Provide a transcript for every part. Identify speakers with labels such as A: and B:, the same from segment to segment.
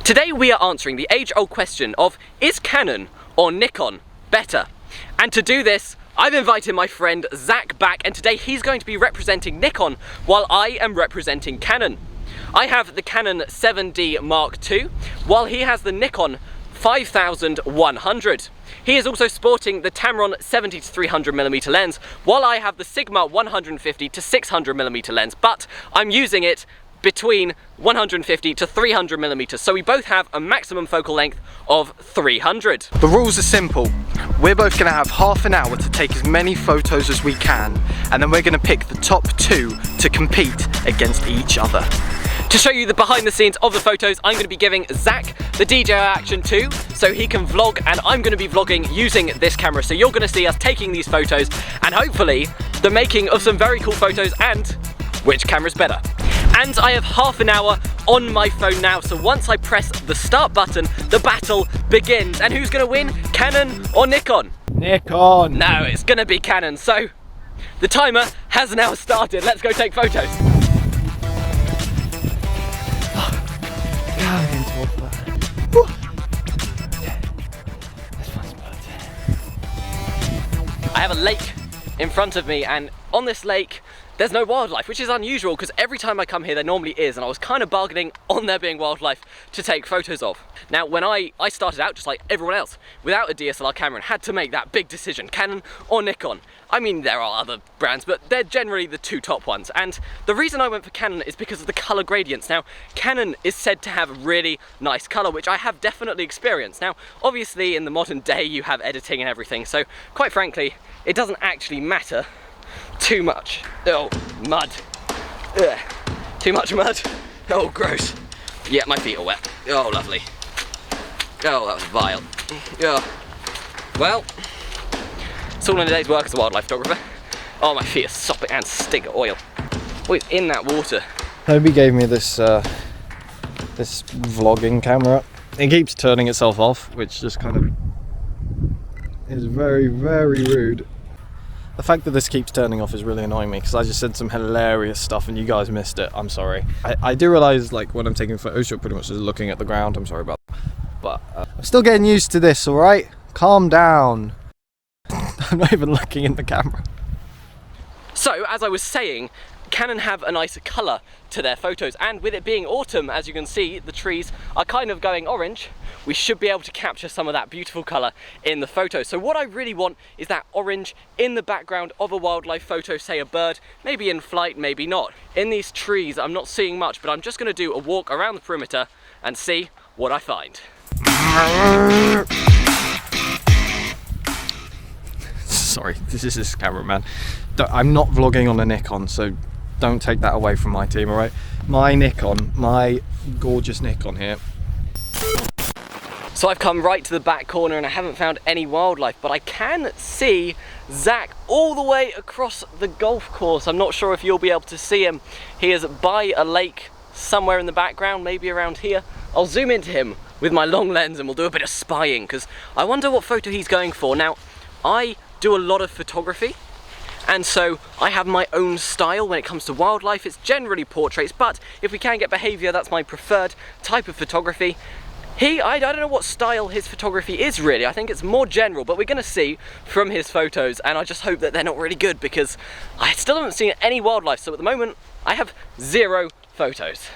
A: Today we are answering the age-old question of, is Canon or Nikon better? And to do this, I've invited my friend Zach back, and today he's going to be representing Nikon while I am representing Canon. I have the Canon 7D Mark II, while he has the Nikon 5100. He is also sporting the Tamron 70 to 300mm lens, while I have the Sigma 150 to 600mm lens, but I'm using it between 150 to 300mm, so we both have a maximum focal length of 300.
B: The rules are simple. We're both going to have half an hour to take as many photos as we can, and then we're going to pick the top two to compete against each other.
A: To show you the behind the scenes of the photos, I'm going to be giving Zach the DJI Action 2 so he can vlog, and I'm going to be vlogging using this camera. So you're going to see us taking these photos and hopefully the making of some very cool photos and which camera's better. And I have half an hour on my phone now, so once I press the start button, the battle begins. And who's going to win? Canon or Nikon?
B: Nikon!
A: No, it's going to be Canon. So the timer has now started. Let's go take photos. I have a lake in front of me, and on this lake there's no wildlife, which is unusual because every time I come here there normally is, and I was kind of bargaining on there being wildlife to take photos of. Now when I started out just like everyone else without a DSLR camera and had to make that big decision, Canon or Nikon. I mean, there are other brands, but they're generally the two top ones, and the reason I went for Canon is because of the color gradients. Now Canon is said to have really nice color, which I have definitely experienced. Now obviously in the modern day you have editing and everything, so quite frankly it doesn't actually matter too much. Oh, mud. Ugh. Too much mud. Oh, gross. Yeah, my feet are wet. Oh, lovely. Oh, that was vile. Oh. Well, it's all in a day's work as a wildlife photographer. Oh, my feet are sopping and stink of oil. What is in that water?
B: Toby gave me this this vlogging camera. It keeps turning itself off, which just kind of is very, very rude. The fact that this keeps turning off is really annoying me because I just said some hilarious stuff and you guys missed it. I'm sorry. I do realise, like, when I'm taking photos, you're pretty much just looking at the ground. I'm sorry about that. But I'm still getting used to this, alright? Calm down. I'm not even looking in the camera.
A: So, as I was saying, Canon have a nicer colour to their photos, and with it being autumn, as you can see, the trees are kind of going orange. We should be able to capture some of that beautiful colour in the photo. So what I really want is that orange in the background of a wildlife photo, say a bird, maybe in flight, maybe not. In these trees, I'm not seeing much, but I'm just going to do a walk around the perimeter and see what I find.
B: Sorry, this is this cameraman. I'm not vlogging on a Nikon, so don't take that away from my team, alright? My Nikon, my gorgeous Nikon here.
A: So I've come right to the back corner and I haven't found any wildlife, but I can see Zach all the way across the golf course. I'm not sure if you'll be able to see him. He is by a lake somewhere in the background, maybe around here. I'll zoom into him with my long lens and we'll do a bit of spying because I wonder what photo he's going for. Now, I do a lot of photography, and so I have my own style when it comes to wildlife. It's generally portraits, but if we can get behaviour, that's my preferred type of photography. I don't know what style his photography is really. I think it's more general, but we're going to see from his photos, and I just hope that they're not really good because I still haven't seen any wildlife. So at the moment, I have 0 photos.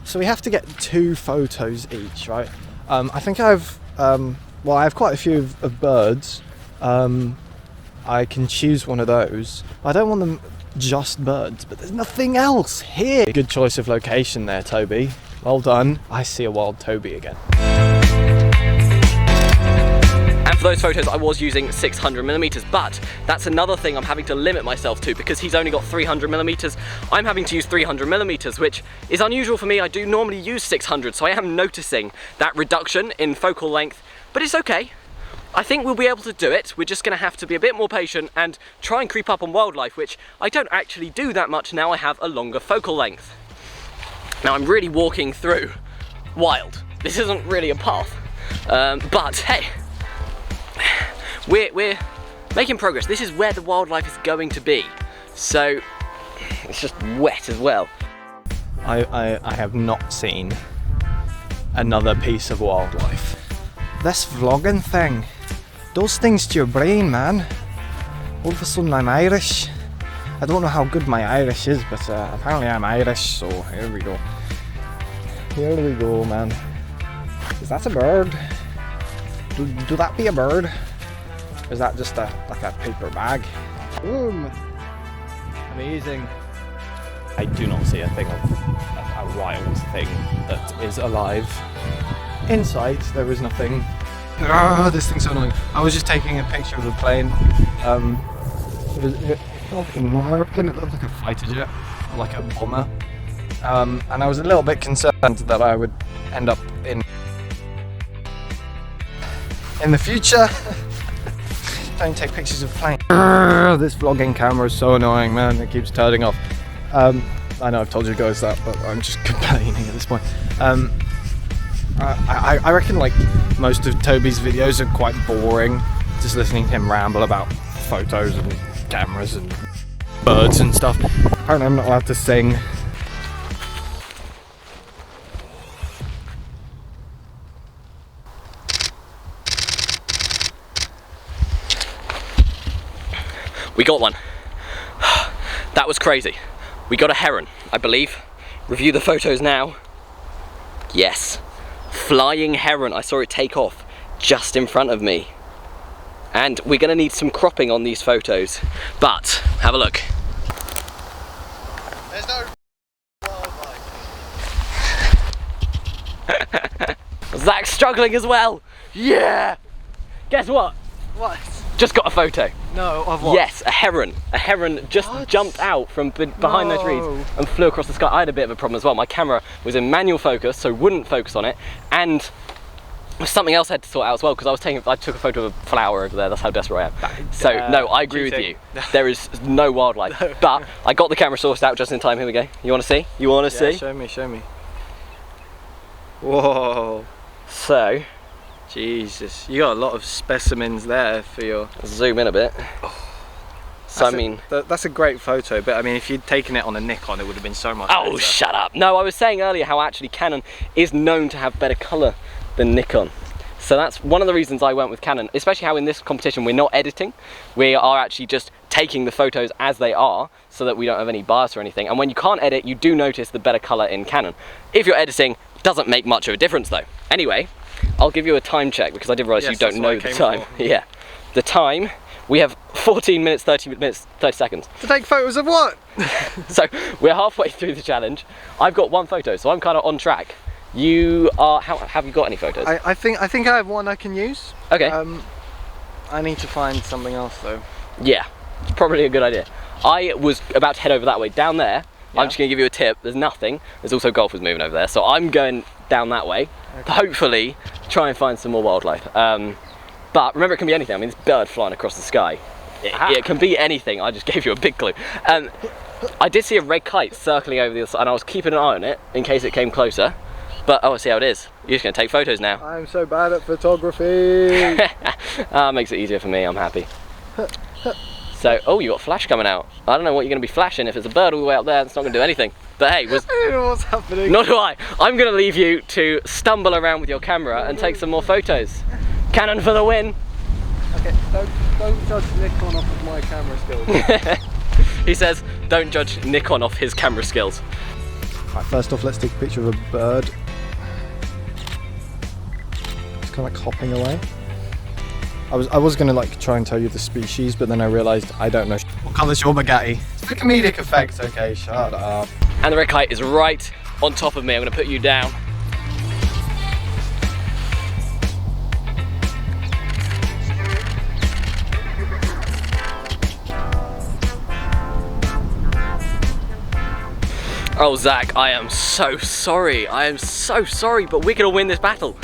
B: So we have to get 2 photos each, right? I think I have quite a few of birds. I can choose one of those. I don't want them just birds, but there's nothing else here. Good choice of location there, Toby. Well done. I see a wild Toby again.
A: And for those photos I was using 600mm, but that's another thing I'm having to limit myself to because he's only got 300mm. I'm having to use 300mm, which is unusual for me. I do normally use 600, so I am noticing that reduction in focal length, but it's okay. I think we'll be able to do it. We're just going to have to be a bit more patient and try and creep up on wildlife, which I don't actually do that much now I have a longer focal length. Now I'm really walking through wild. This isn't really a path, but hey, we're making progress. This is where the wildlife is going to be, so it's just wet as well.
B: I have not seen another piece of wildlife. This vlogging thing does things to your brain, man. All of a sudden I'm Irish. I don't know how good my Irish is, but apparently I'm Irish, so here we go. Here we go, man. Is that a bird? Do that be a bird? Or is that just like a paper bag? Boom! Amazing. I do not see a thing of a wild thing that is alive. Inside, there is nothing. Oh, this thing's so annoying. I was just taking a picture of a plane. It felt like an airplane, it looked like a fighter jet, or like a bomber. And I was a little bit concerned that I would end up in the future. Don't take pictures of planes. This vlogging camera is so annoying, man. It keeps turning off. I know I've told you guys that, but I'm just complaining at this point. I reckon like most of Toby's videos are quite boring. Just listening to him ramble about photos and cameras and birds and stuff. Apparently I'm not allowed to sing.
A: We got one. That was crazy. We got a heron, I believe. Review the photos now. Yes. Flying heron. I saw it take off just in front of me. And we're gonna need some cropping on these photos. But, have a look.
B: There's no wildlife.
A: Zach's struggling as well. Yeah! Guess what?
B: What?
A: Just got a photo.
B: No, of what?
A: Yes, a heron. A heron just jumped out from behind those trees and flew across the sky. I had a bit of a problem as well. My camera was in manual focus, so wouldn't focus on it. And something else I had to sort out as well, because I took a photo of a flower over there. That's how desperate I am. So no, I agree with you. There is no wildlife. No. But I got the camera sourced out just in time. Here we go. You want to see? You want to see?
B: Show me, show me. Whoa.
A: So,
B: Jesus, you got a lot of specimens there for your...
A: Zoom in a bit. So I mean...
B: That's a great photo, but I mean if you'd taken it on a Nikon it would have been so much better.
A: Oh, shut up. No, I was saying earlier how actually Canon is known to have better colour than Nikon. So that's one of the reasons I went with Canon, especially how in this competition we're not editing. We are actually just taking the photos as they are so that we don't have any bias or anything. And when you can't edit, you do notice the better colour in Canon. If you're editing, it doesn't make much of a difference though. Anyway, I'll give you a time check because I did realise you don't know the time. Yeah, the time, we have 14 minutes, 30 seconds.
B: To take photos of what?
A: So we're halfway through the challenge. I've got one photo, so I'm kind of on track. You are, have you got any photos?
B: I think I have one I can use.
A: Okay.
B: I need to find something else though.
A: Yeah, it's probably a good idea. I was about to head over that way. Down there, yeah. I'm just going to give you a tip. There's nothing. There's also golfers moving over there. So I'm going down that way. Okay. Hopefully, try and find some more wildlife. But remember, it can be anything. I mean, this bird flying across the sky. It can be anything. I just gave you a big clue. I did see a red kite circling over the other side, and I was keeping an eye on it in case it came closer. But, oh, I see how it is. You're just going to take photos now.
B: I'm so bad at photography.
A: Makes it easier for me. I'm happy. So, oh, you got flash coming out. I don't know what you're going to be flashing. If it's a bird all the way up there, it's not going to do anything. But hey,
B: I don't know what's happening.
A: Nor do I. I'm going to leave you to stumble around with your camera and take some more photos. Canon for the win.
B: Okay, don't judge Nikon off of my camera skills.
A: He says, don't judge Nikon off his camera skills.
B: Right, first off, let's take a picture of a bird. It's kind of like hopping away. I was gonna like try and tell you the species, but then I realised I don't know. What colour's your Bugatti? It's a comedic effect. Okay, shut up.
A: And the red kite is right on top of me. I'm gonna put you down. Oh, Zach, I am so sorry. I am so sorry, but we're gonna win this battle.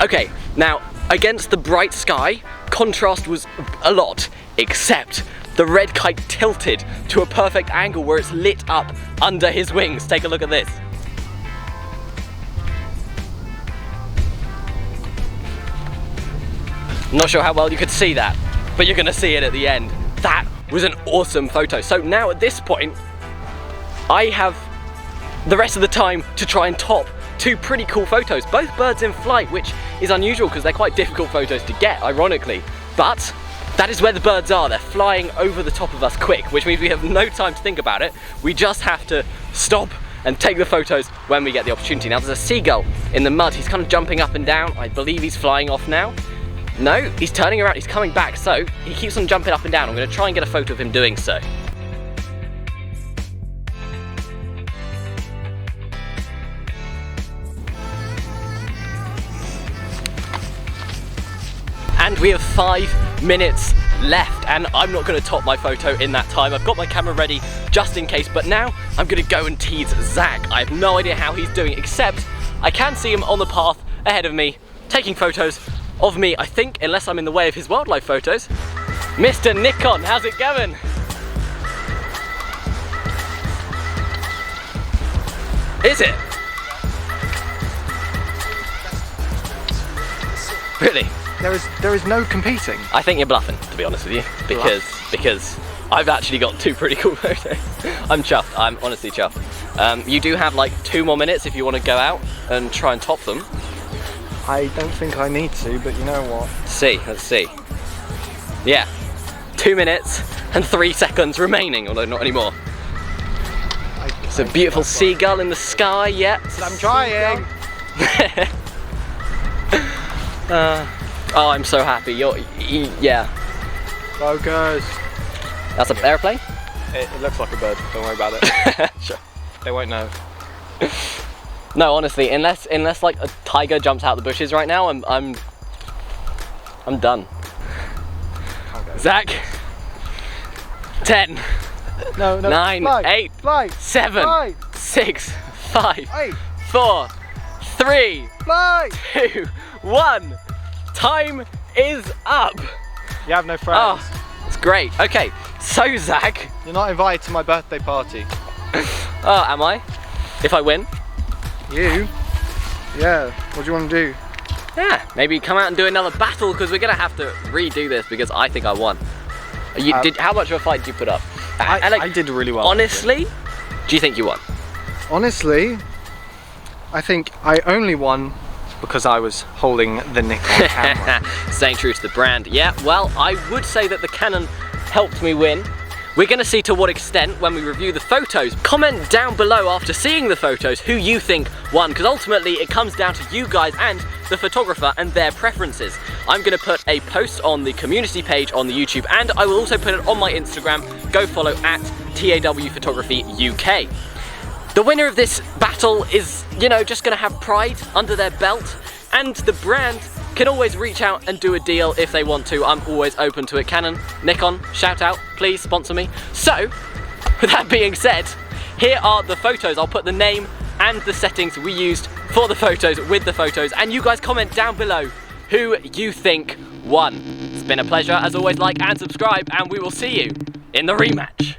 A: Okay, now, against the bright sky, contrast was a lot, except the red kite tilted to a perfect angle where it's lit up under his wings. Take a look at this. Not sure how well you could see that, but you're gonna see it at the end. That was an awesome photo. So now at this point, I have the rest of the time to try and top two pretty cool photos, both birds in flight, which is unusual because they're quite difficult photos to get, ironically. But that is where the birds are. They're flying over the top of us quick, which means we have no time to think about it. We just have to stop and take the photos when we get the opportunity. Now there's a seagull in the mud. He's kind of jumping up and down. I believe he's flying off now. No, he's turning around, he's coming back, so he keeps on jumping up and down. I'm gonna try and get a photo of him doing so. And we have 5 minutes left, and I'm not going to top my photo in that time. I've got my camera ready just in case, but now I'm going to go and tease Zach. I have no idea how he's doing, except I can see him on the path ahead of me, taking photos of me, I think, unless I'm in the way of his wildlife photos. Mr. Nikon, how's it going? Is it? Really?
B: There is no competing.
A: I think you're bluffing, to be honest with you, because I've actually got two pretty cool photos. I'm chuffed. I'm honestly chuffed. You do have like 2 more minutes if you want to go out and try and top them.
B: I don't think I need to, but you know what?
A: Let's see. Yeah, 2 minutes and 3 seconds remaining, although not anymore. It's a beautiful seagull in the sky. Yeah,
B: I'm trying.
A: Oh, I'm so happy. Yeah.
B: Focus.
A: That's an airplane?
B: It looks like a bird. Don't worry about it.
A: Sure.
B: They won't know.
A: No, honestly, unless like a tiger jumps out the bushes right now, I'm done.
B: Okay.
A: Zach. 10.
B: No.
A: 9,
B: fly,
A: 8,
B: fly,
A: 7,
B: fly,
A: 6, 5,
B: hey,
A: 4, 3,
B: fly.
A: 2, 1. Time is up.
B: You have no friends.
A: Oh, it's great. Okay, so Zach.
B: You're not invited to my birthday party.
A: Oh, am I? If I win?
B: You? Yeah. What do you want to do?
A: Yeah, maybe come out and do another battle, because we're gonna have to redo this because I think I won. How much of a fight did you put up?
B: I did really well.
A: Honestly, do you think you won?
B: Honestly, I think I only won because I was holding the Nikon camera.
A: Staying true to the brand. Yeah, well, I would say that the Canon helped me win. We're gonna see to what extent when we review the photos. Comment down below after seeing the photos who you think won, because ultimately it comes down to you guys and the photographer and their preferences. I'm gonna put a post on the community page on the YouTube, and I will also put it on my Instagram. Go follow at TAW Photography UK. The winner of this battle is, you know, just gonna have pride under their belt, and the brand can always reach out and do a deal if they want to. I'm always open to it. Canon, Nikon, shout out, please sponsor me. So, with that being said, here are the photos. I'll put the name and the settings we used for the photos with the photos, and you guys comment down below who you think won. It's been a pleasure. As always, like and subscribe, and we will see you in the rematch.